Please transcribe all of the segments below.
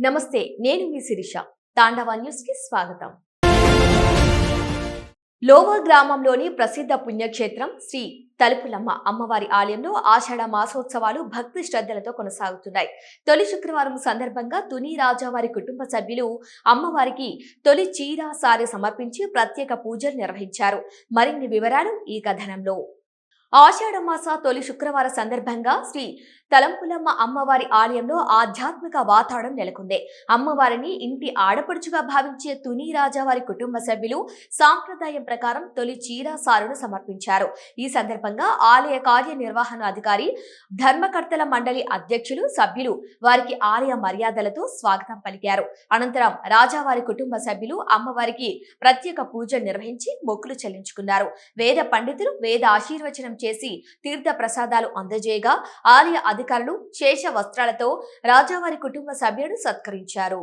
నమస్తే, నేను మీ శిరీష. తాండవ న్యూస్ కి స్వాగతం. లోవర్ గ్రామంలోని ప్రసిద్ధ పుణ్యక్షేత్రం శ్రీ తలుపులమ్మ అమ్మవారి ఆలయంలో ఆషాఢ మాసోత్సవాలు భక్తి శ్రద్ధలతో కొనసాగుతున్నాయి. తొలి శుక్రవారం సందర్భంగా తుని రాజావారి కుటుంబ సభ్యులు అమ్మవారికి తొలి చీర సారి సమర్పించి ప్రత్యేక పూజలు నిర్వహించారు. మరిన్ని వివరాలు ఈ కథనంలో. ఆషాఢ మాస తొలి శుక్రవారం సందర్భంగా శ్రీ తలంపులమ్మ అమ్మవారి ఆలయంలో ఆధ్యాత్మిక వాతావరణం నెలకొంది. అమ్మవారిని ఇంటి ఆడపడుచుగా భావించే తుని రాజావారి కుటుంబ సభ్యులు సాంప్రదాయం ప్రకారం తొలి చీర సారును సమర్పించారు. ఈ సందర్భంగా ఆలయ కార్యనిర్వహణ అధికారి, ధర్మకర్తల మండలి అధ్యక్షులు, సభ్యులు వారికి ఆలయ మర్యాదలతో స్వాగతం పలికారు. అనంతరం రాజావారి కుటుంబ సభ్యులు అమ్మవారికి ప్రత్యేక పూజలు నిర్వహించి మొక్కులు చెల్లించుకున్నారు. వేద పండితులు వేద ఆశీర్వచనం చేసి తీర్థ ప్రసాదాలు అందజేయగా ఆలయ అధికారులు శేష వస్త్రాలతో రాజావారి కుటుంబ సభ్యులను సత్కరించారు.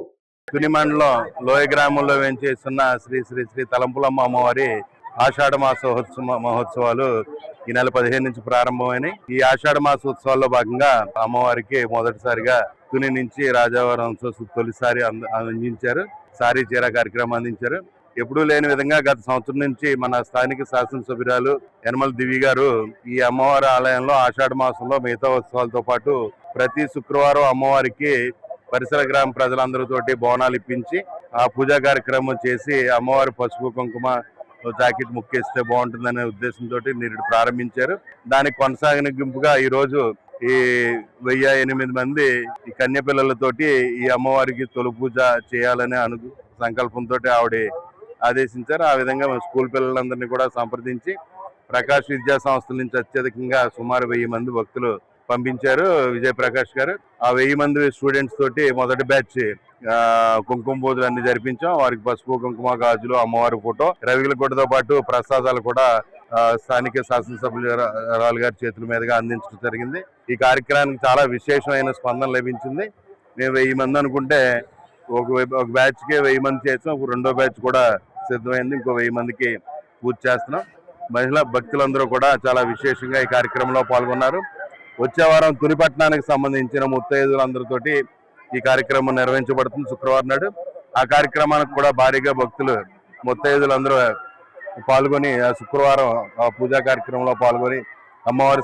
తుని మండలం లోయ గ్రామంలో వేంచేస్తున్న శ్రీ శ్రీ శ్రీ తలంపులమ్మ అమ్మవారి ఆషాఢ మహోత్సవాలు ఈ నెల 15 నుంచి ప్రారంభమైనాయి. ఈ ఆషాఢ మాసోత్సవాల్లో భాగంగా అమ్మవారికి మొదటిసారిగా తుని నుంచి రాజావారం తొలిసారి అందించారు. సారీ చీర కార్యక్రమం అందించారు. ఎప్పుడూ లేని విధంగా గత సంవత్సరం నుంచి మన స్థానిక శాసనసభ్యురాలు యనమల దివి గారు ఈ అమ్మవారి ఆలయంలో ఆషాఢ మాసంలో మిగతా ఉత్సవాలతో పాటు ప్రతి శుక్రవారం అమ్మవారికి పరిసర గ్రామ ప్రజలందరితోటి బోనాలు ఇప్పించి ఆ పూజా కార్యక్రమం చేసి అమ్మవారి పసుపు కుంకుమ జాకెట్ ముక్కేస్తే బాగుంటుందనే ఉద్దేశంతో నేడు ప్రారంభించారు. దానికి కొనసాగింపుగా ఈ రోజు ఈ 1008 మంది ఈ కన్య పిల్లలతోటి ఈ అమ్మవారికి తొలి పూజ చేయాలనే సంకల్పంతో ఆవిడ ఆదేశించారు. ఆ విధంగా స్కూల్ పిల్లలందరినీ కూడా సంప్రదించి ప్రకాష్ విద్యా సంస్థల నుంచి అత్యధికంగా సుమారు 1000 మంది భక్తులు పంపించారు విజయప్రకాష్ గారు. ఆ 1000 మంది స్టూడెంట్స్ తోటి మొదటి బ్యాచ్ కుంకుమ పూజలు అన్ని జరిపించాం. వారికి పసుపు కుంకుమ గాజులు, అమ్మవారి ఫోటో, రవికుల గుడ్డతో పాటు ప్రసాదాలు కూడా స్థానిక శాసనసభ్యురాలు గారి చేతుల మీదుగా అందించడం జరిగింది. ఈ కార్యక్రమానికి చాలా విశేషమైన స్పందన లభించింది. మేము 1000 మంది అనుకుంటే ఒక బ్యాచ్ కి 1000 మంది చేస్తాం. ఒక రెండో బ్యాచ్ కూడా సిద్ధమైంది. ఇంకో 1000 మందికి పూజ చేస్తున్నాం. మహిళా భక్తులందరూ కూడా చాలా విశేషంగా ఈ కార్యక్రమంలో పాల్గొన్నారు. వచ్చే వారం తుని పట్టణానికి సంబంధించిన ముత్తైదులందరితోటి ఈ కార్యక్రమం నిర్వహించబడుతుంది శుక్రవారం నాడు. ఆ కార్యక్రమానికి కూడా భారీగా భక్తులు ముత్తైదులందరూ పాల్గొని శుక్రవారం పూజా కార్యక్రమంలో పాల్గొని అమ్మవారి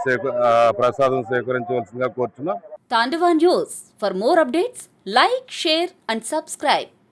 ప్రసాదం స్వీకరించవలసిందిగా కోరుచున్నాం. Tandava News. For more updates, like, share and subscribe.